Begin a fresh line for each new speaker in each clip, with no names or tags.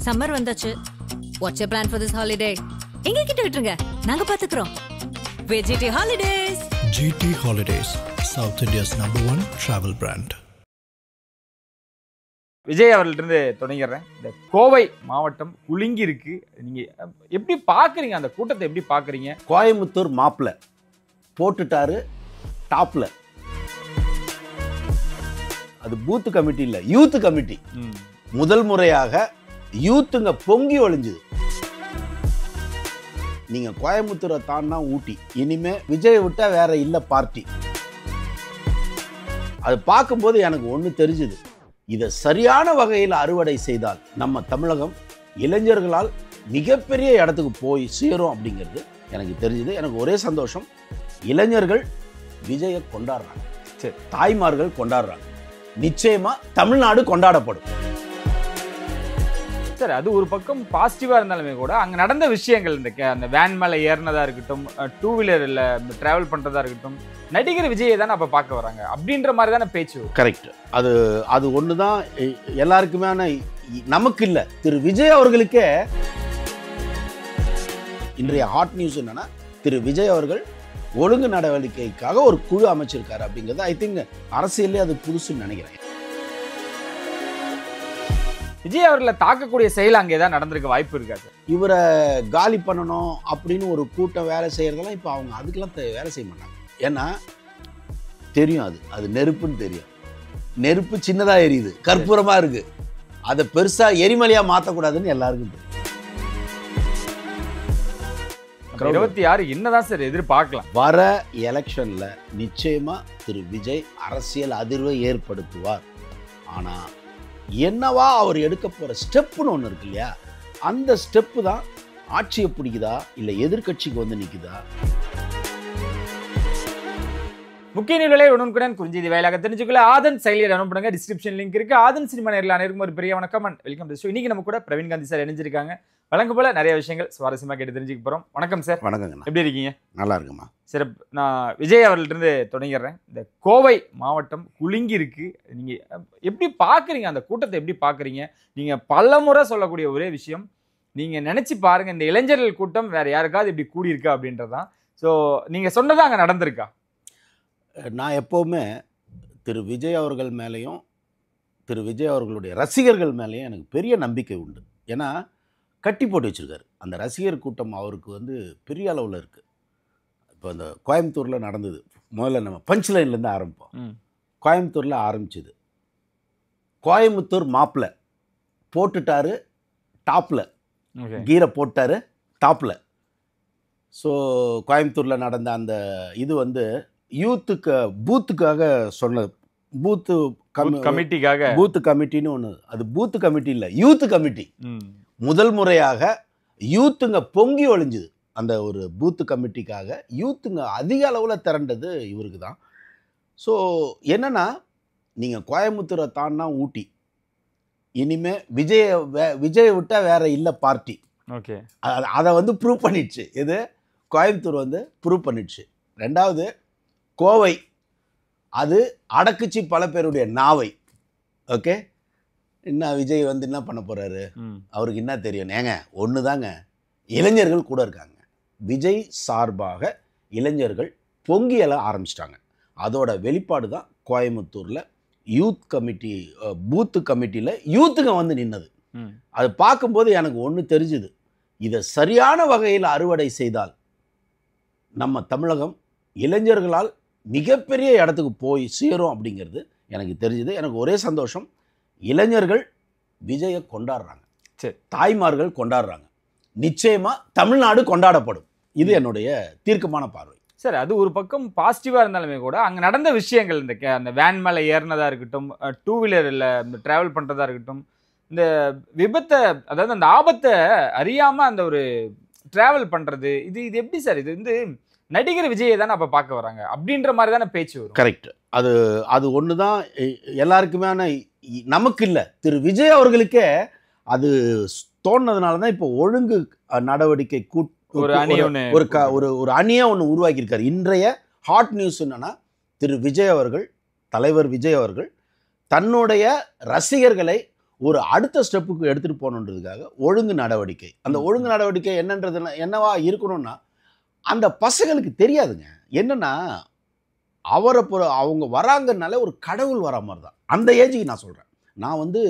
Summer வந்தாச்சு. What's your plan for this holiday? எங்க கிட்ட விட்டுருங்க, நாங்க பாத்துக்கிறோம். VGT Holidays.
GT Holidays, South India's #1 travel brand.
Vijay அவர்களிருந்து தொடங்கிறேன். இந்த கோவை மாவட்டம் குலுங்கி இருக்கு. நீங்க எப்படி பாக்குறீங்க, அந்த கூட்டத்தை எப்படி பாக்குறீங்க?
கோயம்புத்தூர் மாப்பிள்ள போட்டுட்டாரு டாப்ல. அது பூத் கமிட்டி இல்ல, யூத் கமிட்டி. முதல் முறையாக யூத்துங்க பொங்கி ஒளிஞ்சுது. நீங்க கோயம்புத்தூரை தாண்டா ஊட்டி, இனிமே விஜய் விட்டா வேற இல்ல பார்ட்டி. அது பார்க்கும்போது எனக்கு ஒண்ணு தெரிஞ்சுது, இதை சரியான வகையில் அறுவடை செய்தால் நம்ம தமிழகம் இளைஞர்களால் மிகப்பெரிய இடத்துக்கு போய் சேரும் அப்படிங்கிறது எனக்கு தெரிஞ்சுது. எனக்கு ஒரே சந்தோஷம், இளைஞர்கள் விஜயை கொண்டாடுறாங்க, தாய்மார்கள் கொண்டாடுறாங்க, நிச்சயமா தமிழ்நாடு கொண்டாடப்படும்.
சார், அது ஒரு பக்கம் பாசிட்டிவா இருந்தாலுமே கூட அங்க நடந்த விஷயங்கள், அந்த வேன் மேல ஏறினதா இருக்கட்டும், 2 வீலர்ல டிராவல் பண்றதா இருக்கட்டும், நடிகர் விஜயை தானே அப்ப பார்க்க வராங்க அப்படின்ற மாதிரி தானே பேச்சு.
கரெக்ட். அது ஒண்ணுதான் எல்லாருக்குமே. நமக்கு இல்ல, திரு விஜய் அவர்களுக்கே இன்றைய ஹாட் நியூஸ் என்னன்னா, திரு விஜய் அவர்கள் ஒழுங்கு நடவடிக்கைக்காக ஒரு குழு அமைச்சிருக்காரு அப்படிங்கிறது. ஐ திங்க் அரசியலே அது புதுசுன்னு நினைக்கிறேன்.
விஜய் அவர்களை தாக்கக்கூடிய செயல் அங்கே தான் நடந்திருக்க வாய்ப்பு இருக்காது.
இவரை காலி பண்ணணும் அப்படின்னு ஒரு கூட்டம் வேலை செய்யறதெல்லாம் இப்போ அவங்க அதுக்கெல்லாம் வேலை செய்ய மாட்டாங்க. ஏன்னா தெரியும், அது நெருப்புன்னு தெரியும். நெருப்பு சின்னதா எரியுது, கற்பூரமா இருக்கு, அதை பெருசா எரிமலையா மாற்றக்கூடாதுன்னு எல்லாருக்கும் தெரியும்.
26 என்னதான் சார் எதிர்பார்க்கலாம்?
வர எலெக்ஷன்ல நிச்சயமா திரு விஜய் அரசியல் அதிர்வை ஏற்படுத்துவார். ஆனா என்னவா அவர் எடுக்க போற ஸ்டெப்னு ஒண்ணு இருக்கு இல்லையா, அந்த ஸ்டெப்பு தான் ஆட்சியை பிடிக்குதா இல்ல எதிர்கட்சிக்கு வந்து நிக்குதா.
முக்கிய நிகழ்வுகளை உடனுக்குடன் குறிஞ்சி வேலையாக தெரிஞ்சுக்கல ஆதன் செயலியை டவுன்லோட் பண்ணுங்க. டிஸ்கிரிப்ஷன் லிங்க் இருக்கு. ஆதன் சினிமா நேரில் அனைவருக்கும் ஒரு பெரிய வணக்கம் அண்ட் வெல்கம் டு ஷோ. இன்னைக்கு நம்ம கூட பிரவீன் காந்தி சார் இணைஞ்சிருக்காங்க. வழங்கும் போல நிறைய விஷயங்கள் சுவாரஸ்யமா கேட்டு தெரிஞ்சுக்க போறோம். வணக்கம் சார்.
வணக்கங்க.
எப்படி இருக்கீங்க?
நல்லா இருக்குமா.
சார், நான் விஜய் அவர்களிருந்து தொடங்கிறேன். இந்த கோவை மாவட்டம் குலுங்கி இருக்கு. நீங்க எப்படி பாக்குறீங்க, அந்த கூட்டத்தை எப்படி பாக்குறீங்க? நீங்க பலமுறை சொல்லக்கூடிய ஒரே விஷயம், நீங்க நினைச்சு பாருங்க, இந்த இளைஞர்கள் கூட்டம் வேற யாருக்காவது இப்படி கூடியிருக்கா அப்படின்றதான். ஸோ நீங்க சொன்னது அங்கே நடந்திருக்கா?
நான் எப்போவுமே திரு விஜய் அவர்கள் மேலேயும் திரு விஜய் அவர்களுடைய ரசிகர்கள் மேலேயும் எனக்கு பெரிய நம்பிக்கை உண்டு. ஏன்னா கட்டி போட்டு வச்சுருக்காரு. அந்த ரசிகர் கூட்டம் அவருக்கு வந்து பெரிய அளவில் இருக்குது. இப்போ இந்த கோயம்புத்தூரில் நடந்தது, முதல்ல நம்ம பஞ்ச் லைன்லேருந்து ஆரம்பிப்போம். கோயம்புத்தூரில் ஆரம்பிச்சது, கோயம்புத்தூர் மாப்பிள்ள போட்டுட்டாரு டாப்பில், கீரை போட்டாரு டாப்பில். ஸோ கோயம்புத்தூரில் நடந்த அந்த இது வந்து யூத்துக்கு பூத்துக்காக சொன்னது. பூத்து
கமிட்டிக்காக,
பூத்து கமிட்டின்னு ஒன்று. அது பூத்து கமிட்டி இல்லை, யூத் கமிட்டி. முதல் முறையாக யூத்துங்க பொங்கி ஒளிஞ்சுது. அந்த ஒரு பூத்து கமிட்டிக்காக யூத்துங்க அதிக அளவில் திரண்டது இவருக்கு தான். ஸோ என்னன்னா, நீங்கள் கோயம்புத்தூரை தாண்டா ஊட்டி, இனிமே விஜயை விட்டால் வேற இல்லை பார்ட்டி.
ஓகே,
அதை வந்து ப்ரூவ் பண்ணிடுச்சு. இது கோயம்புத்தூர் வந்து ப்ரூவ் பண்ணிடுச்சு. ரெண்டாவது கோவை, அது அடக்குச்சு பல பேருடைய நாவை. ஓகே, என்ன விஜய் வந்து என்ன பண்ண போறாரு, அவருக்கு என்ன தெரியும்? ஏங்க ஒன்று தாங்க, இளைஞர்கள் கூட இருக்காங்க. விஜய் சார்பாக இளைஞர்கள் பொங்கியல ஆரம்பிச்சிட்டாங்க. அதோட வெளிப்பாடு தான் கோயம்புத்தூரில் யூத் கமிட்டி, பூத்து கமிட்டியில் யூத்துங்க வந்து நின்னது. அது பார்க்கும்போது எனக்கு ஒன்று தெரிஞ்சுது, இதை சரியான வகையில் அறுவடை செய்தால் நம்ம தமிழகம் இளைஞர்களால் மிகப்பெரிய இடத்துக்கு போய் சேரும் அப்படிங்கிறது எனக்கு தெரிஞ்சுது. எனக்கு ஒரே சந்தோஷம், இளைஞர்கள் விஜயை கொண்டாடுறாங்க, தாய்மார்கள் கொண்டாடுறாங்க, நிச்சயமா தமிழ்நாடு கொண்டாடப்படும். இது என்னுடைய தீர்க்கமான பார்வை.
சார், அது ஒரு பக்கம் பாசிட்டிவா இருந்தாலுமே கூட அங்க நடந்த விஷயங்கள், அந்த வேன் மேல ஏறினதா இருக்கட்டும், 2 வீலர்ல டிராவல் பண்றதா இருக்கட்டும், இந்த விபத்தை, அதாவது அந்த ஆபத்தை அறியாம அந்த ஒரு டிராவல் பண்றது, இது எப்படி சார்? இது வந்து நடிகர் விஜயை தானே அப்ப பார்க்க வராங்க அப்படின்ற மாதிரி தானே பேச்சு வரும்.
கரெக்ட். அது ஒன்று தான் எல்லாருக்குமே. நமக்கு இல்லை, திரு விஜய் அவர்களுக்கே அது தோணுனதுனால தான் இப்போ ஒழுங்கு நடவடிக்கை ஒரு அணியை ஒன்று உருவாக்கியிருக்காரு. இன்றைய ஹாட் நியூஸ் என்னன்னா, திரு விஜய் அவர்கள், தலைவர் விஜய் அவர்கள் தன்னுடைய ரசிகர்களை ஒரு அடுத்த ஸ்டெப்புக்கு எடுத்துகிட்டு போகணுன்றதுக்காக ஒழுங்கு நடவடிக்கை. அந்த ஒழுங்கு நடவடிக்கை என்னவா இருக்கணும்னா, அந்த பசங்களுக்கு தெரியாதுங்க. என்னன்னா அவங்க வராங்கனால ஒரு கடவுள் வர மாதிரி தான். அந்த ஏஜுக்கு நான் சொல்கிறேன். நான் வந்து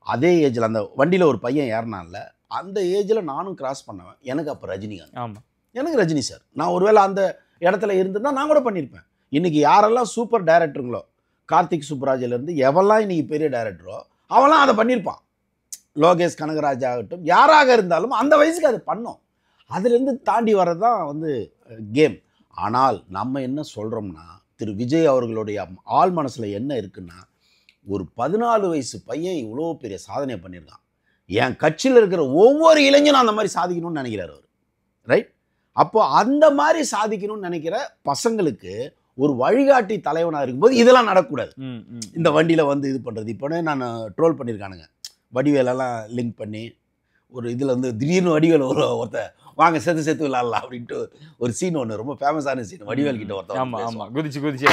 அதே ஏஜில் அந்த வண்டியில் ஒரு பையன் ஏறினான்ல, அந்த ஏஜில் நானும் கிராஸ் பண்ணவேன். எனக்கு அப்போ ரஜினிகாந்த்.
ஆமாம்,
எனக்கு ரஜினி சார். நான் ஒருவேளை அந்த இடத்துல இருந்திருந்தா நான் கூட பண்ணியிருப்பேன். இன்றைக்கி யாரெல்லாம் சூப்பர் டைரக்டருங்களோ, கார்த்திக் சுப்ராஜிலேருந்து எவெல்லாம் இன்றைக்கி பெரிய டைரக்டரோ அவெல்லாம் அதை பண்ணியிருப்பான். லோகேஷ் கனகராஜ் ஆகட்டும், யாராக இருந்தாலும் அந்த வயசுக்கு அதை பண்ணோம். அதுலேருந்து தாண்டி வர்றது தான் வந்து கேம். ஆனால் நம்ம என்ன சொல்கிறோம்னா, திரு விஜய் அவர்களுடைய ஆள் மனசில் என்ன இருக்குன்னா, ஒரு 14 வயசு பையன் இவ்வளோ பெரிய சாதனை பண்ணியிருக்கான். என் கட்சியில் இருக்கிற ஒவ்வொரு இளைஞனும் அந்த மாதிரி சாதிக்கணும்னு நினைக்கிறார் அவர். ரைட்? அப்போ அந்த மாதிரி சாதிக்கணும்னு நினைக்கிற பசங்களுக்கு ஒரு வழிகாட்டி தலைவனாக இருக்கும்போது இதெல்லாம் நடக்கக்கூடாது. இந்த வண்டியில் வந்து இது பண்ணுறது. இப்போனே நான் ட்ரோல் பண்ணியிருக்கானுங்க. வடிவேலெல்லாம் லிங்க் பண்ணி ஒரு இதில் வந்து திடீர்னு வடிவேல் ஒருத்த வாங்க சேர்த்து விளாட்லாம் அப்படின்ட்டு ஒரு சீன் ஒன்று ரொம்ப ஃபேமஸான சீன். வடிவேல் கிட்ட ஒருத்தன்
குதிச்சு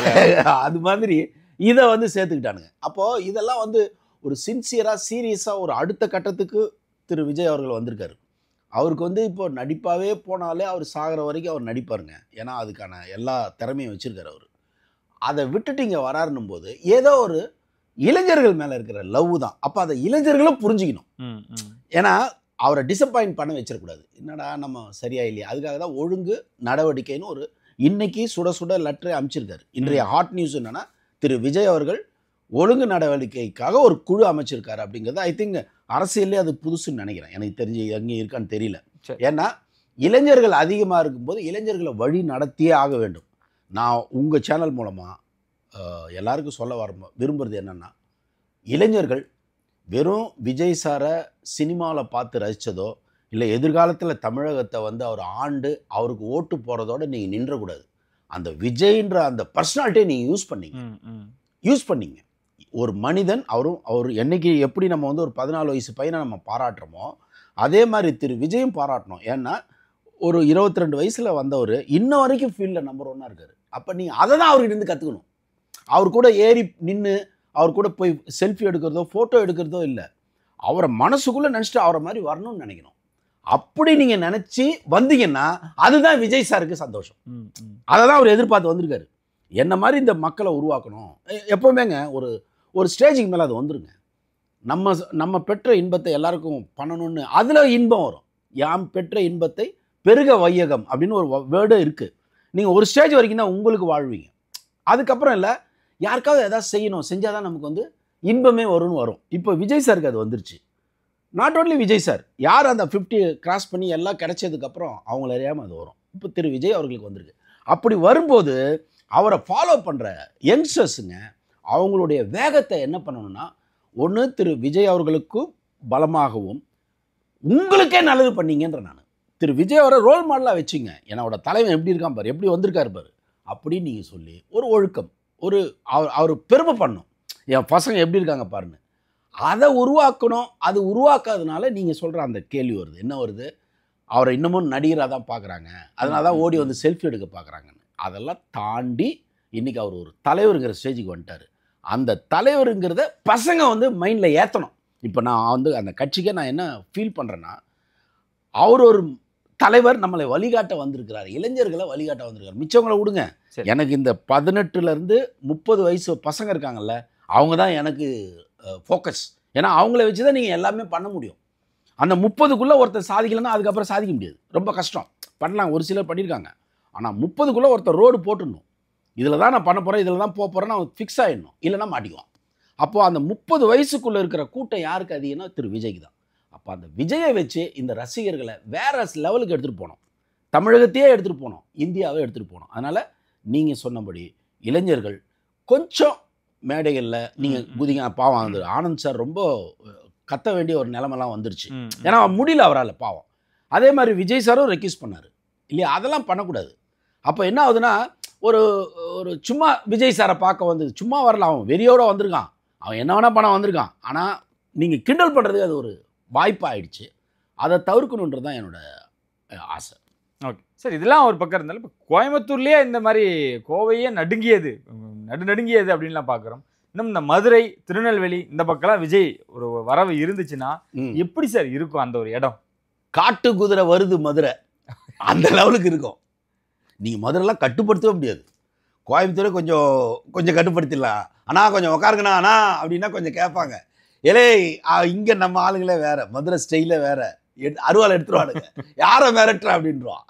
அது மாதிரி இதை வந்து சேர்த்துக்கிட்டானுங்க. அப்போது இதெல்லாம் வந்து ஒரு சின்சியராக சீரியஸாக ஒரு அடுத்த கட்டத்துக்கு திரு விஜய் அவர்கள் வந்திருக்காரு. அவருக்கு வந்து இப்போ நடிப்பாகவே போனாலே அவர் சாகிற வரைக்கும் அவர் நடிப்பாருங்க. ஏன்னா அதுக்கான எல்லா திறமையும் வச்சுருக்காரு அவர். அதை விட்டுட்டு இங்கே வராருன்னும் போது ஏதோ ஒரு இளைஞர்கள் மேலே இருக்கிற லவ் தான். அப்போ அதை இளைஞர்களும் புரிஞ்சுக்கணும். ஏன்னா அவரை டிசப்பாயிண்ட் பண்ண வச்சிடக்கூடாது. என்னடா நம்ம சரியா இல்லையா, அதுக்காக தான் ஒழுங்கு நடவடிக்கைன்னு ஒரு இன்னைக்கு சுட சுட லெட்டரை அமைச்சிருக்காரு. இன்றைய ஹாட் நியூஸ் என்னன்னா, திரு விஜய் அவர்கள் ஒழுங்கு நடவடிக்கைக்காக ஒரு குழு அமைச்சிருக்காரு அப்படிங்கிறது. ஐ திங்க் அரசியலே அது புதுசுன்னு நினைக்கிறேன். எனக்கு தெரிஞ்சு எங்கே இருக்கான்னு தெரியல. ஏன்னா இளைஞர்கள் அதிகமாக இருக்கும்போது இளைஞர்களை வழி நடத்தியே ஆக வேண்டும். நான் உங்கள் சேனல் மூலமாக எல்லாருக்கும் சொல்ல விரும்புகிறது என்னென்னா, இளைஞர்கள் வெறும் விஜய் சாரை சினிமாவில் பார்த்து ரசித்ததோ இல்லை எதிர்காலத்தில் தமிழகத்தை வந்து அவர் ஆண்டு அவருக்கு ஓட்டு போகிறதோடு நீங்கள் நின்றக்கூடாது. அந்த விஜய்ன்ற அந்த பர்சனாலிட்டியை நீங்கள் யூஸ் பண்ணீங்க. ஒரு மனிதன் அவர் என்னைக்கு எப்படி நம்ம வந்து ஒரு 14 வயசு பையனை நம்ம பாராட்டுறோமோ அதே மாதிரி திரு விஜயும் பாராட்டணும். ஏன்னா ஒரு 22 வயசில் வந்தவர் இன்ன வரைக்கும் ஃபீல்டில் நம்பர் 1 இருக்கார். அப்போ நீங்கள் அதை தான் அவர்கிட்ட இருந்து கற்றுக்கணும். அவர் கூட ஏறி நின்று அவர் கூட போய் செல்ஃபி எடுக்கிறதோ ஃபோட்டோ எடுக்கிறதோ இல்லை, அவரை மனசுக்குள்ளே நினச்சிட்டு அவரை மாதிரி வரணும்னு நினைக்கணும். அப்படி நீங்கள் நினச்சி வந்தீங்கன்னா அதுதான் விஜய் சாருக்கு சந்தோஷம். அதை தான் அவர் எதிர்பார்த்து வந்திருக்காரு. என்ன மாதிரி இந்த மக்களை உருவாக்கணும். எப்போவுமேங்க ஒரு ஸ்டேஜுக்கு மேலே அது வந்துருங்க. நம்ம பெற்ற இன்பத்தை எல்லாருக்கும் பண்ணணும்னு அதில் இன்பம் வரும். யாம் பெற்ற இன்பத்தை பெருக வையகம் அப்படின்னு ஒரு வேர்டு இருக்குது. நீங்கள் ஒரு ஸ்டேஜ் வரைக்கும் தான் உங்களுக்கு வாழ்வீங்க. அதுக்கப்புறம் இல்லை, யாருக்காவது எதாவது செய்யணும், செஞ்சால் தான் நமக்கு வந்து இன்பமே வரும். இப்போ விஜய் சாருக்கு அது வந்துருச்சு. நாட் ஓன்லி விஜய் சார், யார் அந்த 50 கிராஸ் பண்ணி எல்லாம் கிடைச்சதுக்கப்புறம் அவங்கள அறியாமல் அது வரும். இப்போ திரு விஜய் அவர்களுக்கு வந்திருக்கு. அப்படி வரும்போது அவரை ஃபாலோ பண்ணுற யங்ஸ்டர்ஸுங்க அவங்களுடைய வேகத்தை என்ன பண்ணணும்னா, ஒன்று திரு விஜய் அவர்களுக்கும் பலமாகவும் உங்களுக்கே நல்லது பண்ணீங்கன்ற நான் திரு விஜய் அவரை ரோல் மாடலாக வச்சுங்க. என்னோட தலைவன் எப்படி இருக்கான் பாரு, எப்படி வந்திருக்காரு பாரு அப்படின்னு நீங்கள் சொல்லி ஒரு ஒழுக்கம், அவர் பெருமை பண்ணணும். என் பசங்க எப்படி இருக்காங்க பாருன்னு அதை உருவாக்கணும். அது உருவாக்காதனால நீங்கள் சொல்கிற அந்த கேள்வி வருது. என்ன வருது, அவரை இன்னமும் நடிகராக தான் பார்க்குறாங்க, அதனால தான் ஓடி வந்து செல்ஃபி எடுக்க பார்க்குறாங்கன்னு. அதெல்லாம் தாண்டி இன்றைக்கி அவர் ஒரு தலைவருங்கிற ஸ்டேஜுக்கு வந்துட்டார். அந்த தலைவருங்கிறத பசங்க வந்து மைண்டில் ஏற்றணும். இப்போ நான் வந்து அந்த கட்சிக்கே நான் என்ன ஃபீல் பண்ணுறேன்னா, அவர் ஒரு தலைவர் நம்மளை வழிகாட்ட வந்திருக்கிறார், இளைஞர்களை வழிகாட்ட வந்திருக்காரு. மிச்சவங்களை விடுங்க, எனக்கு இந்த 18லேருந்து 30 வயசு பசங்க இருக்காங்கல்ல, அவங்க தான் எனக்கு ஃபோக்கஸ். ஏன்னா அவங்கள வச்சு தான் நீங்கள் எல்லாமே பண்ண முடியும். அந்த 30க்குள்ளே ஒருத்தர் சாதிக்கலைன்னா அதுக்கப்புறம் சாதிக்க முடியாது, ரொம்ப கஷ்டம். பண்ணலாம், ஒரு சிலர் பண்ணியிருக்காங்க. ஆனால் 30க்குள்ளே ஒருத்தர் ரோடு போட்டுடணும். இதில் தான் நான் பண்ண போகிறேன், இதில் தான் போக போகிறேன்னு அவன் ஃபிக்ஸ் ஆகிடணும், இல்லைன்னா மாட்டிக்குவான். அப்போது அந்த 30 வயசுக்குள்ளே இருக்கிற கூட்டம் யாருக்கு அதிகம்னா திரு விஜய்க்கு தான். அப்போ அந்த விஜயை வச்சு இந்த ரசிகர்களை வேறு லெவலுக்கு எடுத்துகிட்டு போகணும், தமிழகத்தையே எடுத்துகிட்டு போகணும், இந்தியாவை எடுத்துகிட்டு போகணும். அதனால் நீங்கள் சொன்னபடி இளைஞர்கள் கொஞ்சம் மேடைகளில் நீங்கள் குதிங்க. பாவம் வந்து ஆனந்த் சார் ரொம்ப கத்த வேண்டிய ஒரு நிலைமெல்லாம் வந்துருச்சு. ஏன்னா முடியல அவரால், பாவம். அதே மாதிரி விஜய் சாரும் ரெக்யூஸ் பண்ணார் இல்லையா, அதெல்லாம் பண்ணக்கூடாது. அப்போ என்ன ஆகுதுன்னா, ஒரு சும்மா விஜய் சாரை பார்க்க வந்து சும்மா வரல, அவன் வெறியோடு வந்திருக்கான், அவன் என்ன வேணால் பணம் வந்திருக்கான். ஆனால் நீங்கள் கிண்டல் பண்ணுறதுக்கு அது ஒரு வாய்ப்பாகிடுச்சு. அதை தவிர்க்கணுன்றது தான் என்னோட ஆசை.
ஓகே சார், இதெல்லாம் ஒரு பக்கம் இருந்தாலும் இப்போ கோயம்புத்தூர்லேயே இந்த மாதிரி கோவையே நடுங்கியது அப்படின்லாம் பார்க்குறோம். இன்னும் இந்த மதுரை, திருநெல்வேலி இந்த பக்கம்லாம் விஜய் ஒரு வரவு இருந்துச்சுன்னா எப்படி சார் இருக்கும் அந்த ஒரு இடம்?
காட்டு குதிரை வருது மதுரை, அந்த லெவலுக்கு இருக்கும். நீங்கள் மதுரைலாம் கட்டுப்படுத்தவே முடியாது. கோயம்புத்தூரை கொஞ்சம் கொஞ்சம் கட்டுப்படுத்திடலாம். ஆனால் கொஞ்சம் உட்காருங்கண்ணா அண்ணா அப்படின்னா கொஞ்சம் கேட்பாங்க. ஏலே இங்கே நம்ம ஆளுங்களே வேற, மதுரை ஸ்டைலே வேற, அருவாள் எடுத்துருவானுங்க, யாரை மிரட்டுற அப்படின்றான்.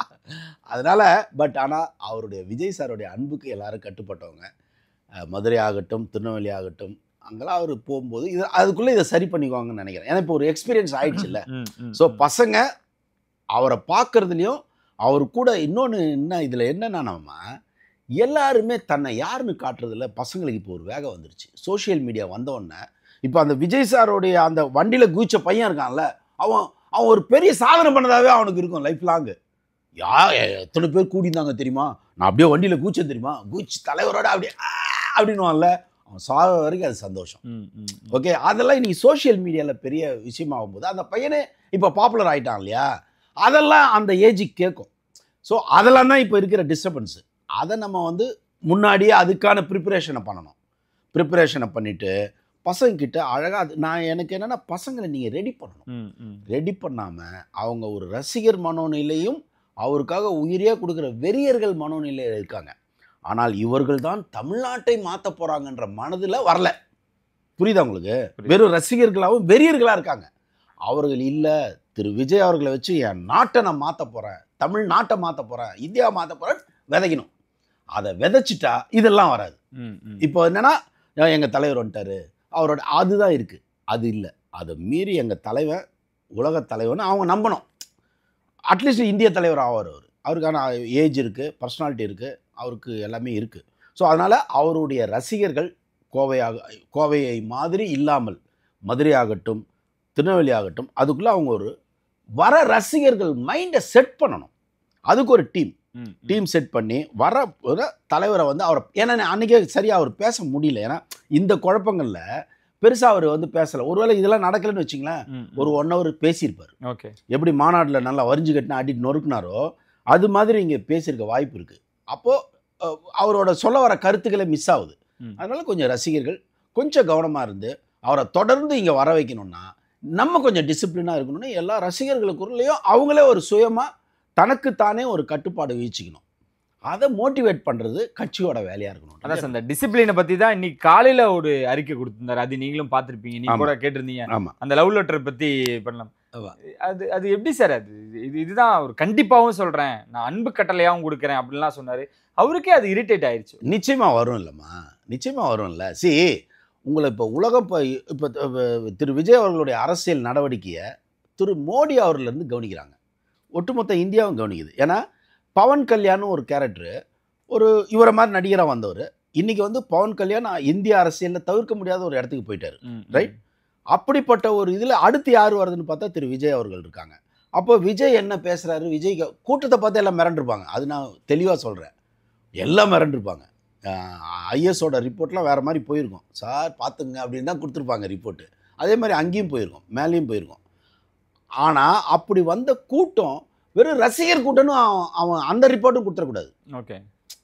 அதனால பட் ஆனால் அவருடைய விஜய் சாருடைய அன்புக்கு எல்லாரும் கட்டுப்பட்டவங்க. மதுரை ஆகட்டும், திருநெல்வேலி ஆகட்டும், அங்கெல்லாம் அவர் போகும்போது இது அதுக்குள்ளே இதை சரி பண்ணிக்குவாங்கன்னு நினைக்கிறேன். ஏன்னா இப்போ ஒரு எக்ஸ்பீரியன்ஸ் ஆயிடுச்சு இல்லை. ஸோ பசங்க அவரை பார்க்கறதுலையும் அவர் கூட இன்னொன்று என்ன இதில் என்னன்னா, நம்ம எல்லாருமே தன்னை யாருன்னு காட்டுறதுல பசங்களுக்கு இப்போ ஒரு வேகம் வந்துருச்சு. சோஷியல் மீடியா வந்தோடனே இப்போ அந்த விஜய் சாரோடைய அந்த வண்டியில் குதிச்ச பையன் இருக்கான்ல, அவன் ஒரு பெரிய சாதனை பண்ணதாகவே அவனுக்கு இருக்கும் லைஃப் லாங்கு. எத்தனை பேர் கூடியிருந்தாங்க தெரியுமா, நான் அப்படியே வண்டியில் குதிச்சேன் தெரியுமா, குதிச்சு தலைவரோட அப்படியே அப்படின்னுவான்ல, அவன் சாக வரைக்கும் அது சந்தோஷம். ஓகே, அதெல்லாம் இன்னைக்கு சோஷியல் மீடியாவில் பெரிய விஷயமாகும் போது அந்த பையனே இப்போ பாப்புலர் ஆகிட்டான் இல்லையா, அதெல்லாம் அந்த ஏஜுக்கு கேட்கும். ஸோ அதெல்லாம் தான் இப்போ இருக்கிற டிஸ்டர்பன்ஸு. அதை நம்ம முன்னாடியே அதுக்கான ப்ரிப்பரேஷனை பண்ணணும். ப்ரிப்பரேஷனை பண்ணிவிட்டு பசங்கக்கிட்ட அழகாக நான் எனக்கு என்னென்னா, பசங்களை நீங்கள் ரெடி பண்ணணும். ரெடி பண்ணாமல் அவங்க ஒரு ரசிகர் மனோநிலையும் அவருக்காக உயிரே கொடுக்குற வெறியர்கள் மனோநிலையில் இருக்காங்க. ஆனால் இவர்கள் தான் தமிழ்நாட்டை மாற்ற போகிறாங்கன்ற மனதில் வரல. புரியுதா உங்களுக்கு? வெறும் ரசிகர்களாகவும் வெறியர்களாக இருக்காங்க. அவர்கள் இல்லை, திரு விஜய் அவர்களை வச்சு என் நாட்டை நான் மாற்ற போகிறேன், தமிழ்நாட்டை மாற்ற போகிறேன், இந்தியா மாற்ற போகிறேன் விதைக்கணும். அதை விதைச்சிட்டா இதெல்லாம் வராது. இப்போ என்னென்னா, எங்கள் தலைவர் வந்துட்டார் அவரோட அதுதான் இருக்குது. அது இல்லை, அதை மீறி எங்கள் தலைவன் உலக தலைவர்னு அவங்க நம்பணும். அட்லீஸ்ட் இந்திய தலைவர் ஆவார். அவருக்கான ஏஜ் இருக்குது, பர்சனாலிட்டி இருக்குது, அவருக்கு எல்லாமே இருக்குது. ஸோ அதனால் அவருடைய ரசிகர்கள் கோவையை மாதிரி இல்லாமல் மதுரை ஆகட்டும், திருநெல்வேலி ஆகட்டும், அதுக்குள்ளே அவங்க ஒரு வர ரசிகர்கள் மைண்டை செட் பண்ணணும். அதுக்கு ஒரு டீம் செட் பண்ணி வர ஒரு தலைவரை அவரை, ஏன்னா அன்றைக்கே சரியாக அவர் பேச முடியல. ஏன்னா இந்த குழப்பங்களில் பெருசாக அவர் பேசலை. ஒருவேளை இதெல்லாம் நடக்கலைன்னு வச்சிங்களேன், ஒரு 1 hour பேசியிருப்பார். ஓகே, எப்படி மாநாட்டில் நல்லா வரிஞ்சு கட்டினா அடி நொறுக்குனாரோ அது மாதிரி இங்கே பேசியிருக்க வாய்ப்பு இருக்குது. அப்போது அவரோட சொல்ல வர கருத்துக்களை மிஸ் ஆகுது. அதனால் கொஞ்சம் ரசிகர்கள் கொஞ்சம் கவனமாக இருந்து அவரை தொடர்ந்து இங்கே வர வைக்கணும்னா, நம்ம கொஞ்சம் டிசிப்ளினாக இருக்கணும்னா, எல்லா ரசிகர்களுக்குள்ளேயும் அவங்களே ஒரு சுயமாக தனக்குத்தானே ஒரு கட்டுப்பாடு வீழ்ச்சிக்கணும். அதை மோட்டிவேட் பண்ணுறது கட்சியோட வேலையாக இருக்கணும்.
அதான் சார், அந்த டிசிப்ளினை பற்றி தான் இன்னைக்கு காலையில் ஒரு அறிக்கை கொடுத்துருந்தாரு. அது நீங்களும் பார்த்துருப்பீங்க, நீங்கள் கூட கேட்டிருந்தீங்க.
ஆமாம்,
அந்த லவ் லெட்டரை பற்றி பண்ணலாம். அது எப்படி சார்? இதுதான் அவர் கண்டிப்பாகவும் சொல்கிறேன், நான் அன்பு கட்டளையாகவும் கொடுக்குறேன் அப்படின்லாம் சொன்னார். அவருக்கே அது இரிட்டேட் ஆயிடுச்சு.
நிச்சயமாக வரும் இல்லைம்மா, நிச்சயமாக வரும்ல. உங்களை இப்போ உலகம் இப்போ திரு விஜய் அவர்களுடைய அரசியல் நடவடிக்கையை திரு மோடி அவர்லேருந்து கவனிக்கிறாங்க, ஒட்டுமொத்த இந்தியாவும் கவனிக்குது. ஏன்னா பவன் கல்யாண் ஒரு கேரக்டரு, ஒரு இவரை மாதிரி நடிகராக வந்தவர், இன்றைக்கி பவன் கல்யாண் இந்திய அரசியலில் தவிர்க்க முடியாத ஒரு இடத்துக்கு போயிட்டார். ரைட்? அப்படிப்பட்ட ஒரு இதில் அடுத்து யார் வருதுன்னு பார்த்தா திரு விஜய் அவர்கள் இருக்காங்க. அப்போ விஜய் என்ன பேசுகிறாரு, விஜய் கூட்டத்தை பார்த்து எல்லாம் மிரண்டிருப்பாங்க. அது நான் தெளிவாக சொல்கிறேன், எல்லாம் மிரண்டிருப்பாங்க. ஐஎஸோட ரிப்போர்ட்லாம் வேறு மாதிரி போயிருக்கும். சார் பார்த்துங்க அப்படின்னு தான் கொடுத்துருப்பாங்க ரிப்போர்ட்டு. அதே மாதிரி அங்கேயும் போயிருக்கும், மேலேயும் போயிருக்கும். ஆனால் அப்படி வந்த கூட்டம் வெறும் ரசிகர் கூட்டம்னு அவன் அந்த ரிப்போர்ட்டும் கொடுத்துடக்கூடாது.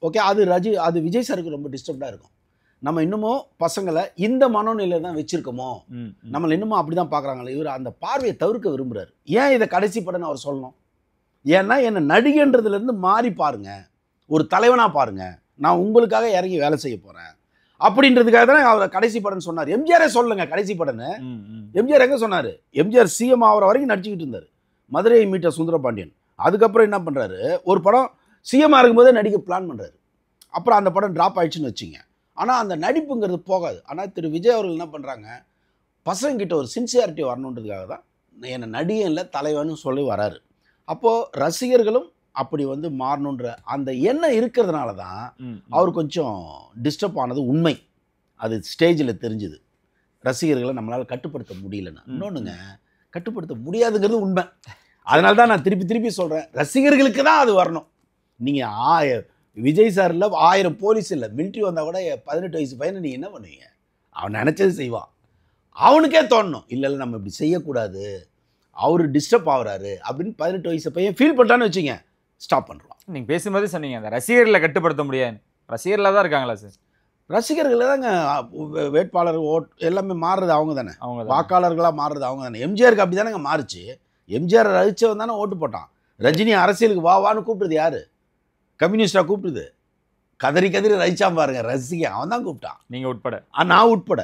ஓகே, அது விஜய் சாருக்கு ரொம்ப டிஸ்டர்ப்டாக இருக்கும். நம்ம இன்னமும் பசங்களை இந்த மனோநிலையில் தான் வச்சுருக்கோமோ, நம்மளை இன்னமும் அப்படி தான் பார்க்குறாங்களே, இவர் அந்த பார்வையை தவிர்க்க விரும்புகிறார். ஏன் இதை கடைசி படம்னு அவர் சொல்லணும்? ஏன்னா என்னை நடிகன்றதுலேருந்து மாறி பாருங்கள், ஒரு தலைவனாக பாருங்கள், நான் உங்களுக்காக இறங்கி வேலை செய்ய போகிறேன் அப்படின்றதுக்காக தானே அவர் கடைசி படம்னு சொன்னார். எம்ஜிஆரே சொல்லுங்க கடைசி படம்னு. எம்ஜிஆர் எங்கே சொன்னார்? எம்ஜிஆர் சிஎம் ஆகிற வரைக்கும் நடிச்சுக்கிட்டு இருந்தார், மதுரையை மீட்ட சுந்தரபாண்டியன். அதுக்கப்புறம் என்ன பண்ணுறாரு, ஒரு படம் சிஎம் இருக்கும்போதே நடிக்க பிளான் பண்ணுறாரு. அப்புறம் அந்த படம் ட்ராப் ஆயிடுச்சுன்னு வச்சுங்க. ஆனால் அந்த நடிப்புங்கிறது போகாது. ஆனால் திரு விஜய் அவர்கள் என்ன பண்ணுறாங்க, பசங்கிட்ட ஒரு சின்சியாரிட்டி வரணுன்றதுக்காக தான் என்னை நடிகை இல்லை தலைவன்னு சொல்லி வராரு. அப்போது ரசிகர்களும் அப்படி மாறணுன்ற அந்த எண்ணம் இருக்கிறதுனால தான் அவர் கொஞ்சம் டிஸ்டர்ப் ஆனது உண்மை. அது ஸ்டேஜில் தெரிஞ்சுது. ரசிகர்களை நம்மளால் கட்டுப்படுத்த முடியலன்னு. இன்னொன்றுங்க, கட்டுப்படுத்த முடியாதுங்கிறது உண்மை. அதனால தான் நான் திருப்பி சொல்கிறேன், ரசிகர்களுக்கு தான் அது வரணும். நீங்கள் விஜய் சார் இல்லை, 1000 போலீஸ் இல்லை, மிலிட்ரி வந்தால் கூட 18 வயசு பையனை நீங்கள் என்ன பண்ணுவீங்க? அவன் நினச்சது செய்வான். அவனுக்கே தோணணும், இல்லை நம்ம இப்படி செய்யக்கூடாது, அவர் டிஸ்டர்ப் ஆகுறாரு அப்படின்னு 18 வயசு பையன் ஃபீல் பண்ணிட்டான்னு வச்சுங்க, ஸ்டாப் பண்ணுறான்.
நீங்கள் பேசும்போது சொன்னீங்க அந்த ரசிகர்களை கட்டுப்படுத்த முடியாது, ரசிகர்களாக தான் இருக்காங்களா சார்?
ரசிகர்கள் தாங்க வேட்பாளர் எல்லாமே மாறுறது அவங்க தானே,
அவங்க
வாக்காளர்களாக மாறுறது அவங்க தானே. எம்ஜிஆருக்கு அப்படி தானேங்க மாறுச்சு. எம்ஜிஆர் ரசிச்சவன் தானே ஓட்டு போட்டான். ரஜினி அரசியலுக்கு வான்னு கூப்பிட்டது யாரு? கம்யூனிஸ்டாக கூப்பிட்டுது. கதறி கதறி ரசிச்சான் பாருங்க ரசிக, அவன் தான் கூப்பிட்டான்,
நீங்க உட்பட.
நான் உட்பட.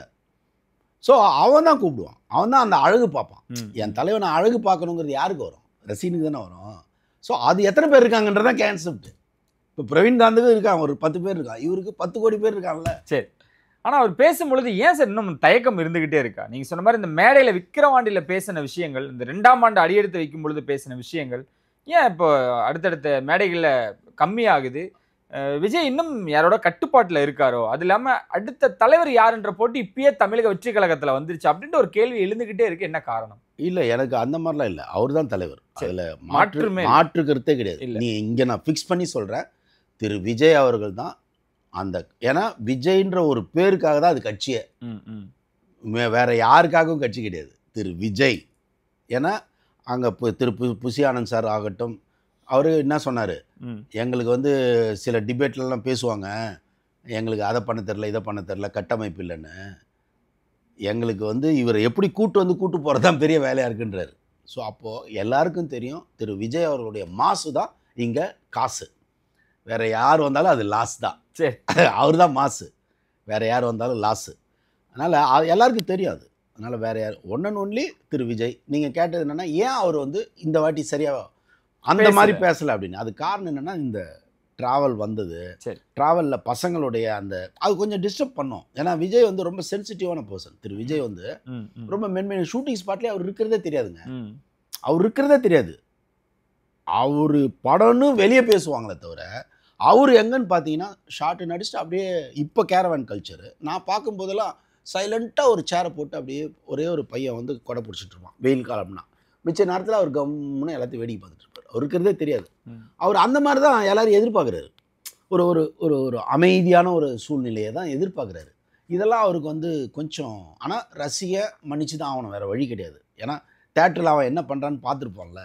ஸோ அவன் தான் கூப்பிடுவான், அவன் தான் அந்த அழகு பார்ப்பான். என் தலைவனை அழகு பார்க்கணுங்கிறது யாருக்கு வரும்? ரசிகனுக்கு தானே வரும். ஸோ அது எத்தனை பேர் இருக்காங்கன்றதான் கான்செப்ட். இப்போ பிரவீன் காந்துக்கு இருக்கான், ஒரு 10 பேர் இருக்கான், இவருக்கு 10 கோடி பேர் இருக்காங்கல்ல.
சரி, ஆனால் அவர் பேசும்பொழுது ஏன் சார் இன்னும் தயக்கம் இருந்துகிட்டே இருக்கா? நீங்கள் சொன்ன மாதிரி இந்த மேடையில் விக்கிரவாண்டியில் பேசின விஷயங்கள், இந்த 2ஆம் ஆண்டு அடியெடுத்து வைக்கும் பொழுது பேசின விஷயங்கள் ஏன் இப்போ அடுத்தடுத்த மேடைகளில் கம்மியாகுது? விஜய் இன்னும் யாரோட கட்டுப்பாட்டில் இருக்காரோ? அது இல்லாமல் அடுத்த தலைவர் யாருன்ற போட்டி இப்பயே தமிழக வெற்றி கழகத்தில் வந்துருச்சு அப்படின்ற ஒரு கேள்வி எழுந்துகிட்டே இருக்கு. என்ன காரணம்?
இல்லை, எனக்கு அந்த மாதிரிலாம் இல்லை. அவர் தான் தலைவர், அதில்
மாற்று
கருத்தே கிடையாது. நீ இங்கே நான் ஃபிக்ஸ் பண்ணி சொல்கிறேன், திரு விஜய் அவர்கள் தான் அந்த. ஏன்னா விஜய்ன்ற ஒரு பேருக்காக தான் அது கட்சியே, வேற யாருக்காகவும் கட்சி கிடையாது. திரு விஜய். ஏன்னா அங்கே திரு புசி ஆனந்த் சார் ஆகட்டும், அவர் என்ன சொன்னார், எங்களுக்கு வந்து சில டிபேட்லலாம் பேசுவாங்க, எங்களுக்கு அதை பண்ண தெரில இதை பண்ண தெரில கட்டமைப்பு இல்லைன்னு. எங்களுக்கு வந்து இவரை எப்படி கூட்டு போகிறது தான் பெரிய வேலையாக இருக்குன்றார். ஸோ அப்போது எல்லாருக்கும் தெரியும் திரு விஜய் அவர்களுடைய மாசு தான் இங்கே காசு. வேறு யார் வந்தாலும் அது லாஸ் தான்.
சரி,
அவர் தான் மாசு, வேறு யார் வந்தாலும் லாஸு. அதனால் எல்லாருக்கும் தெரியாது. அதனால் வேறு யார் ஒன் அண்ட் ஒன்லி திரு விஜய். நீங்கள் கேட்டது என்னென்னா ஏன் அவர் வந்து இந்த வாட்டி சரியாக அந்த மாதிரி பேசலை அப்படின்னு. அது காரணம் என்னென்னா இந்த ட்ராவல் வந்தது.
சரி,
ட்ராவலில் பசங்களுடைய அந்த அது கொஞ்சம் டிஸ்டர்ப் பண்ணோம். ஏன்னா விஜய் வந்து ரொம்ப சென்சிட்டிவான பர்சன். திரு விஜய் வந்து ரொம்ப மென்மையான ஷூட்டிங் ஸ்பாட்லேயே அவர் இருக்கிறதே தெரியாதுங்க. அவர் இருக்கிறதே தெரியாது. அவர் படம்னு வெளியே பேசுவாங்களே தவிர அவர் எங்கன்னு பார்த்தீங்கன்னா ஷார்ட்டு நடிச்சுட்டு அப்படியே. இப்போ கேரவான் கல்ச்சரு நான் பார்க்கும்போதெல்லாம் சைலண்ட்டாக ஒரு சேரை போட்டு அப்படியே ஒரே ஒரு பையன் வந்து கொடை பிடிச்சிட்ருப்பான் வெயில் காலம்னா. மிச்ச நேரத்தில் அவர் கம்முன்னு எல்லாத்தையும் வேடிக்கை பார்த்துட்டு இருப்பார். அவர் இருக்கிறதே தெரியாது. அவர் அந்த மாதிரி தான் எல்லாரும் எதிர்பார்க்குறாரு. ஒரு ஒரு ஒரு ஒரு அமைதியான ஒரு சூழ்நிலையை தான் எதிர்பார்க்குறாரு. இதெல்லாம் அவருக்கு வந்து கொஞ்சம். ஆனால் ரசிக மன்னிச்சு தான் ஆகணும், வேறு வழி கிடையாது. ஏன்னா தேட்டரில் அவன் என்ன பண்ணுறான்னு பார்த்துருப்போம்ல.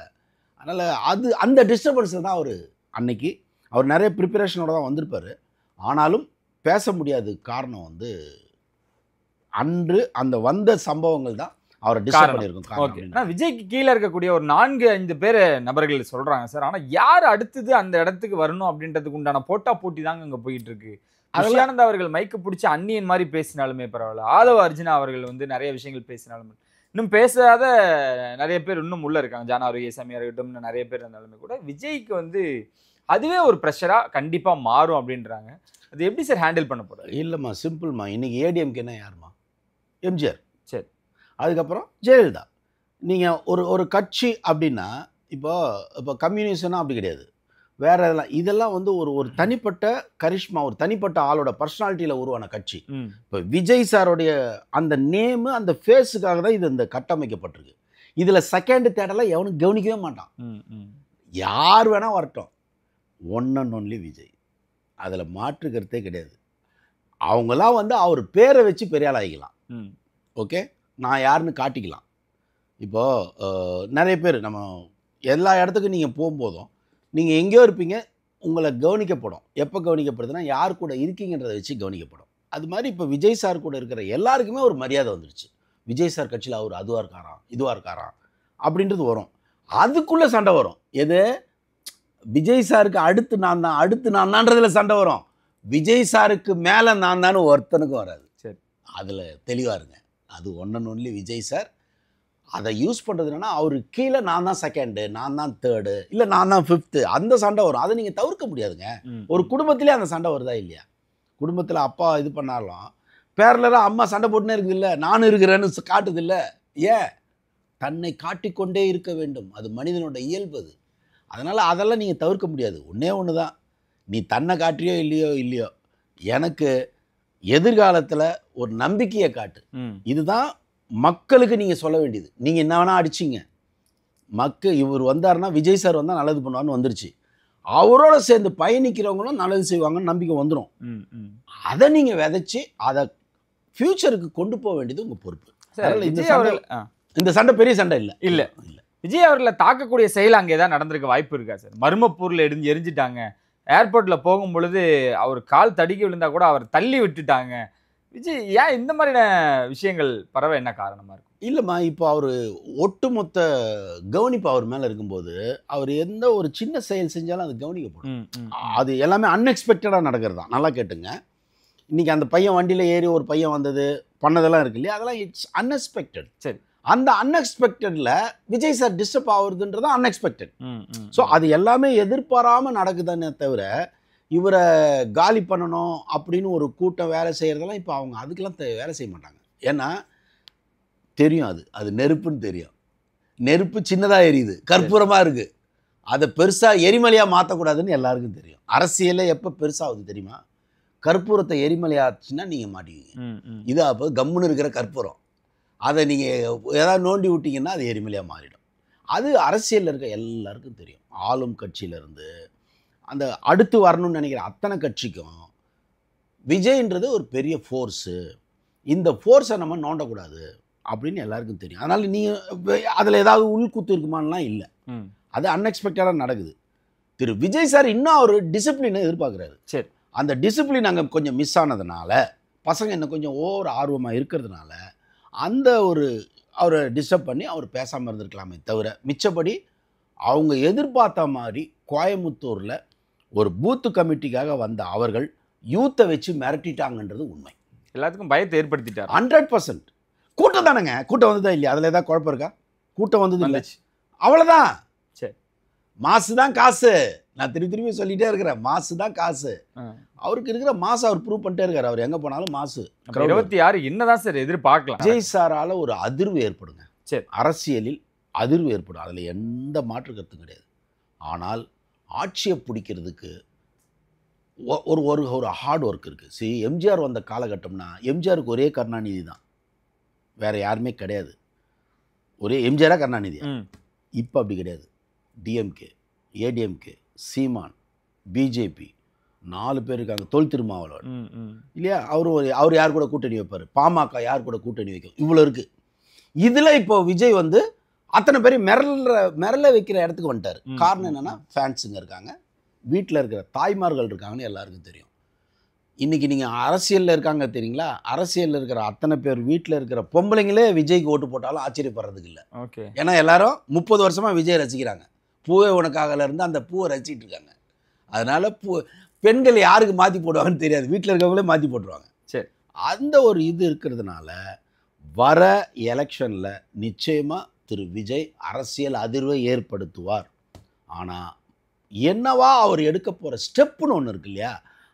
அதனால் அது அந்த டிஸ்டர்பன்ஸில் தான் அவர் அன்னைக்கு அவர் நிறைய ப்ரிப்பரேஷனோட தான் வந்திருப்பார். ஆனாலும் பேச முடியாது. காரணம் வந்து அன்று அந்த வந்த சம்பவங்கள் தான் அவரை டிஸ்டர்ப் பண்ணியிருக்கும்.
ஓகே, ஆனால் விஜய்க்கு கீழே இருக்கக்கூடிய ஒரு 4-5 பேர் நபர்கள் சொல்கிறாங்க சார். ஆனால் யார் அடுத்தது அந்த இடத்துக்கு வரணும் அப்படின்றதுக்கு உண்டான போட்டி தாங்க அங்கே போயிட்டு இருக்கு. அருளானந்த் அவர்கள் மைக்கு பிடிச்சி அந்நியன் மாதிரி பேசினாலுமே பரவாயில்ல, ஆதவ அர்ஜுனா அவர்கள் வந்து நிறைய விஷயங்கள் பேசினாலும், இன்னும் பேசாத நிறைய பேர் இன்னும் உள்ள இருக்காங்க. ஜானா ஆரோக்கியசாமியாக இருக்கட்டும், இன்னும் நிறைய பேர் இருந்தாலுமே கூட விஜய்க்கு வந்து அதுவே ஒரு ப்ரெஷராக கண்டிப்பாக மாறும் அப்படின்றாங்க. அது எப்படி சார் ஹேண்டில் பண்ண போகிறாரு?
இல்லைம்மா, சிம்பிள்மா. இன்னைக்கு ஏடிஎம்கேனா யாருமா? எம்ஜிஆர்.
சரி,
அதுக்கப்புறம் ஜெயலலிதா. நீங்கள் ஒரு கட்சி அப்படின்னா இப்போ கம்யூனிஸ்ட்னா அப்படி கிடையாது, வேற இதெல்லாம் வந்து ஒரு தனிப்பட்ட கரிஷ்மா, ஒரு தனிப்பட்ட ஆளோட பர்சனாலிட்டியில் உருவான கட்சி. இப்போ விஜய் சாரோடைய அந்த நேமு அந்த ஃபேஸுக்காக தான் இது இந்த கட்டமைக்கப்பட்டிருக்கு. இதில் செகண்ட் தேர்டெல்லாம் எவனும் கவனிக்கவே மாட்டான். யார் வேணால் வரட்டும், ஒன் அண்ட் ஒன்லி விஜய். அதில் மாற்று கருத்தே கிடையாது. அவங்களாம் வந்து அவர் பேரை வச்சு பெரிய ஆள் ஆகிக்கலாம். ஓகே, நான் யாருன்னு காட்டிக்கலாம். இப்போது நிறைய பேர் நம்ம எல்லா இடத்துக்கும் நீங்கள் போகும்போதும் நீங்கள் எங்கேயோ இருப்பீங்க, உங்களை கவனிக்கப்படும். எப்போ கவனிக்கப்படுதுன்னா யார் கூட இருக்கீங்கன்றதை வச்சு கவனிக்கப்படும். அது மாதிரி இப்போ விஜய் சார் கூட இருக்கிற எல்லாருக்குமே ஒரு மரியாதை வந்துடுச்சு. விஜய் சார் கட்சியில் அவர் அதுவாக இருக்காராம் இதுவாக இருக்காராம் அப்படின்றது வரும். அதுக்குள்ளே சண்டை வரும். எது விஜய் சாருக்கு அடுத்து நான் தான்றதில் சண்டை வரும். விஜய் சாருக்கு மேலே நான் தானே ஒருத்தனுக்கும் வராது.
சரி,
அதில் தெளிவாக இருங்க. அது one and only Vijay sir. அதை யூஸ் பண்ணுறது என்னென்னா அவருக்கு கீழே நான் தான் செகண்டு, நான் தான் தேர்டு, இல்லை நான் தான் ஃபிஃப்த்து, அந்த சண்டை வரும். அதை நீங்கள் தவிர்க்க முடியாதுங்க. ஒரு குடும்பத்திலே அந்த சண்டை வருதா இல்லையா? குடும்பத்தில் அப்பா இது பண்ணாலும் பேரலராக அம்மா சண்டை போட்டுனே இருக்குது இல்லை, நானும் இருக்கிறேன்னு காட்டுது இல்லை. ஏன்? தன்னை காட்டிக்கொண்டே இருக்க வேண்டும். அது மனிதனோட இயல்பு. அது அதனால் அதெல்லாம் நீங்கள் தவிர்க்க முடியாது. ஒன்று தான், நீ தன்னை காட்டுறியோ இல்லையோ எனக்கு எதிர்காலத்தில் ஒரு நம்பிக்கையை காட்டு. இதுதான் மக்களுக்கு நீங்கள் சொல்ல வேண்டியது. நீங்கள் என்ன வேணால் அடிச்சிங்க, இவர் வந்தாருன்னா விஜய் சார் வந்தால் நல்லது பண்ணுவார்னு வந்துருச்சு. அவரோட சேர்ந்து பயணிக்கிறவங்களும் நல்லது செய்வாங்கன்னு நம்பிக்கை வந்துடும். அதை நீங்கள் விதைச்சி அதை ஃப்யூச்சருக்கு கொண்டு போக வேண்டியது உங்கள் பொறுப்பு. இந்த சண்டை பெரிய சண்டை இல்லை.
விஜய் அவர்களை தாக்கக்கூடிய செயல் அங்கே தான் நடந்திருக்க வாய்ப்பு இருக்கா சார்? மர்மப்பொருள் எரிஞ்சிட்டாங்க, ஏர்போர்ட்ல போகும் பொழுது அவர் கால் தடுக்கி விழுந்தா கூட அவர் தள்ளி விட்டுட்டாங்க. விஜய் ஏன் இந்த மாதிரியான விஷயங்கள் பரவ என்ன காரணமா இருக்கும்?
இல்லைம்மா, இப்போ அவர் ஒட்டுமொத்த கவனிப்பு அவர் மேலே இருக்கும்போது அவர் எந்த ஒரு சின்ன செயல் செஞ்சாலும் அது கவனிக்கப்படும். அது எல்லாமே அன்எக்ஸ்பெக்டடாக நடக்கிறது தான். நல்லா கேட்டுங்க. இன்றைக்கி அந்த பையன் வண்டியில் ஏறி ஒரு பையன் வந்தது பண்ணதெல்லாம் இருக்கு இல்லையா, அதெல்லாம் இட்ஸ் அன்எக்ஸ்பெக்டட். சரி, அந்த அன்எக்ஸ்பெக்டடில் விஜய் சார் டிஸ்டர்ப் ஆகுறதுன்றது அன்எக்ஸ்பெக்டட். ஸோ அது எல்லாமே எதிர்பாராமல் நடக்குதானே தவிர இவரை காலி பண்ணணும் அப்படின்னு ஒரு கூட்டம் வேலை செய்கிறதெல்லாம் இப்போ அவங்க அதுக்கெல்லாம் வேலை செய்ய மாட்டாங்க. ஏன்னா தெரியும், அது நெருப்புன்னு தெரியும். நெருப்பு சின்னதாக எரியுது, கற்பூரமாக இருக்குது, அதை பெருசாக எரிமலையாக மாற்றக்கூடாதுன்னு எல்லாருக்கும் தெரியும். அரசியலே எப்போ பெருசாகுது தெரியுமா? கற்பூரத்தை எரிமலையாச்சுன்னா நீங்கள் மாட்டீங்க. இது அப்போ கம்முன்னு இருக்கிற கற்பூரம், அதை நீங்கள் ஏதாவது நோண்டி விட்டிங்கன்னா அது எரிமலையாக மாறிடும். அது அரசியலில் இருக்க எல்லாருக்கும் தெரியும். ஆளும் கட்சியிலேருந்து அந்த அடுத்து வரணும்னு நினைக்கிற அத்தனை கட்சிக்கும் விஜய்ன்றது ஒரு பெரிய ஃபோர்ஸு. இந்த ஃபோர்ஸை நம்ம நோண்டக்கூடாது அப்படின்னு எல்லாருக்கும் தெரியும். அதனால் நீங்கள் அதில் ஏதாவது உள்குத்து இருக்குமான்லாம் இல்லை. அது அன்எக்ஸ்பெக்டடாக நடக்குது. திரு விஜய் சார் இன்னும் அவர் டிசிப்ளினை எதிர்பார்க்குறாரு. சரி, அந்த டிசிப்ளின் அங்கே கொஞ்சம் மிஸ் ஆனதுனால பசங்க இன்னும் கொஞ்சம் ஓவர் ஆர்வமாக இருக்கிறதுனால அந்த ஒரு அவரை டிஸ்டர்ப் பண்ணி அவர் பேசாமல் இருந்திருக்கலாமே தவிர மிச்சப்படி அவங்க எதிர்பார்த்த மாதிரி கோயம்புத்தூரில் ஒரு பூத்து கமிட்டிக்காக வந்த அவர்கள் யூத்தை வச்சு மிரட்டிட்டாங்கன்றது உண்மை.
எல்லாத்துக்கும் பயத்தை ஏற்படுத்திட்டார்.
100%. கூட்டம் தானேங்க, கூட்டம் வந்ததா இல்லையா? அதில் ஏதாவது குழப்பம் இருக்கா? கூட்டம் வந்தது இல்லை, அவ்வளோதான். சரி, மாசு தான் காசு. நான் திருப்பி சொல்லிகிட்டே இருக்கிறேன், மாசு தான் காசு. அவருக்கு இருக்கிற மாசு அவர் ப்ரூவ் பண்ணிட்டே இருக்காரு. அவர் எங்கே போனாலும் மாசு.
26 என்னதான் சார் எதிர்பார்க்கலாம்?
விஜய் சாரால் ஒரு அதிர்வு ஏற்படுங்க. சரி, அரசியலில் அதிர்வு ஏற்படும், அதில் எந்த மாற்று கருத்தும் கிடையாது. ஆனால் ஆட்சியை பிடிக்கிறதுக்கு ஒரு ஒரு ஒரு ஹார்ட் ஒர்க் இருக்குது. சரி, எம்ஜிஆர் வந்த காலகட்டம்னா எம்ஜிஆருக்கு ஒரே கருணாநிதி தான், வேறு யாருமே கிடையாது. ஒரே எம்ஜிஆராக கருணாநிதி. இப்போ அப்படி கிடையாது. டிஎம்கே, ஏடிஎம்கே, சீமான், பிஜேபி 4 பேர் இருக்காங்க. தொல் திருமாவளவன் இல்லையா, அவர் யார் கூட கூட்டணி வைப்பார்? பாமக யார் கூட கூட்டணி வைக்கும்? இவ்வளோ இருக்குது. இதில் இப்போ விஜய் வந்து அத்தனை பேரும் மிரள வைக்கிற இடத்துக்கு வந்துட்டார். காரணம் என்னென்னா ஃபேன்ஸுங்க இருக்காங்க, வீட்டில் இருக்கிற தாய்மார்கள் இருக்காங்கன்னு எல்லாருக்கும் தெரியும். இன்றைக்கி நீங்கள் அரசியலில் இருக்காங்க தெரியுங்களா, அரசியலில் இருக்கிற அத்தனை பேர் வீட்டில் இருக்கிற பொம்பளைங்களே விஜய்க்கு ஓட்டு போட்டாலும் ஆச்சரியப்படுறதுக்கு இல்லை. ஓகே, ஏன்னா எல்லாரும் 30 வருஷமாக விஜய் ரசிக்கிறாங்க. பூவே உனக்காகலேருந்து அந்த பூவை ரசிச்சிட்டு இருக்காங்க. அதனால் பெண்கள் யாருக்கு மாற்றி போடுவாங்கன்னு தெரியாது, வீட்டில் இருக்கவங்களே மாற்றி போட்டுருவாங்க. சரி, அந்த ஒரு இது இருக்கிறதுனால வர எலெக்ஷனில் நிச்சயமாக திரு விஜய் அரசியல் அதிர்வை ஏற்படுத்துவார். ஆனால் என்னவா அவர் எடுக்க போகிற ஸ்டெப்புன்னு ஒன்று இருக்கு இல்லையா,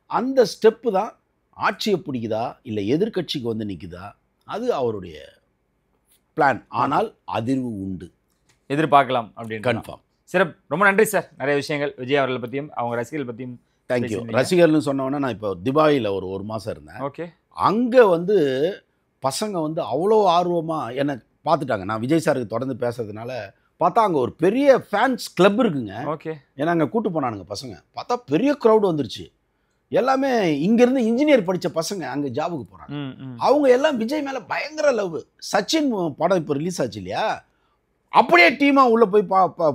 அந்த ஸ்டெப்பு தான் ஆட்சியை பிடிக்குதா இல்லை எதிர்கட்சிக்கு வந்து நிற்குதா, அது அவருடைய பிளான். ஆனால் அதிர்வு உண்டு,
எதிர்பார்க்கலாம் அப்படின்னு
கன்ஃபார்ம்.
சிறப்பு, ரொம்ப நன்றி சார். நிறைய விஷயங்கள் விஜய் அவர்களை பற்றியும் அவங்க ரசிகர்கள் பற்றியும்.
தேங்க்யூ. ரசிகர்னு சொன்னோன்னே நான் இப்போ துபாயில் ஒரு மாதம் இருந்தேன்.
ஓகே, அங்கே
வந்து பசங்க வந்து அவ்வளோ ஆர்வமாக என்னை பார்த்துட்டாங்க. நான் விஜய் சாருக்கு தொடர்ந்து பேசுறதுனால பார்த்தா அங்கே ஒரு பெரிய ஃபேன்ஸ் கிளப் இருக்குங்க.
ஓகே,
ஏன்னா அங்கே கூட்டு போனானுங்க பசங்க. பார்த்தா பெரிய க்ரௌடு வந்துருச்சு. எல்லாமே இங்கேருந்து இன்ஜினியர் படித்த பசங்க அங்கே ஜாபுக்கு போகிறாங்க. அவங்க எல்லாம் விஜய் மேலே பயங்கர லவ். சச்சின் படம் இப்போ ரிலீஸ் ஆச்சு இல்லையா, அப்படியே டீமாக உள்ளே போய்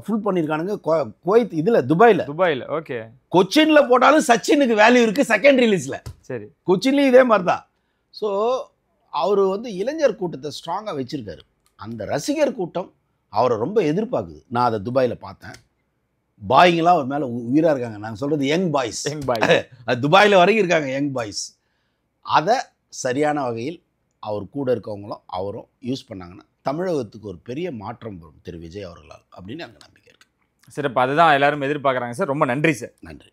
ஃபுல் பண்ணியிருக்கானுங்க. குவைத் இதில் துபாயில். ஓகே, கொச்சினில் போட்டாலும் சச்சினுக்கு வேல்யூ இருக்குது செகண்ட் ரிலீஸில். சரி, கொச்சின்லேயும் இதே மாதிரி தான். ஸோ அவர் வந்து இளைஞர் கூட்டத்தை ஸ்ட்ராங்காக வச்சுருக்காரு. அந்த ரசிகர் கூட்டம் அவரை ரொம்ப எதிர்பார்க்குது. நான் அதை துபாயில் பார்த்தேன். பாய்ங்களாம் அவர் மேலே உயிராக இருக்காங்க. நாங்கள் சொல்கிறது யங் பாய்ஸ். அது துபாயில் வரைக்கும் இருக்காங்க யங் பாய்ஸ். அதை சரியான வகையில் அவர் கூட இருக்கவங்களும் அவரும் யூஸ் பண்ணாங்கன்னா தமிழகத்துக்கு ஒரு பெரிய மாற்றம் வரும் திரு விஜய் அவர்களால் அப்படின்னு எனக்கு நம்பிக்கை இருக்குது.
சிறப்பு, அதுதான் எல்லாரும் எதிர்பார்க்குறாங்க சார். ரொம்ப நன்றி சார்.
நன்றி.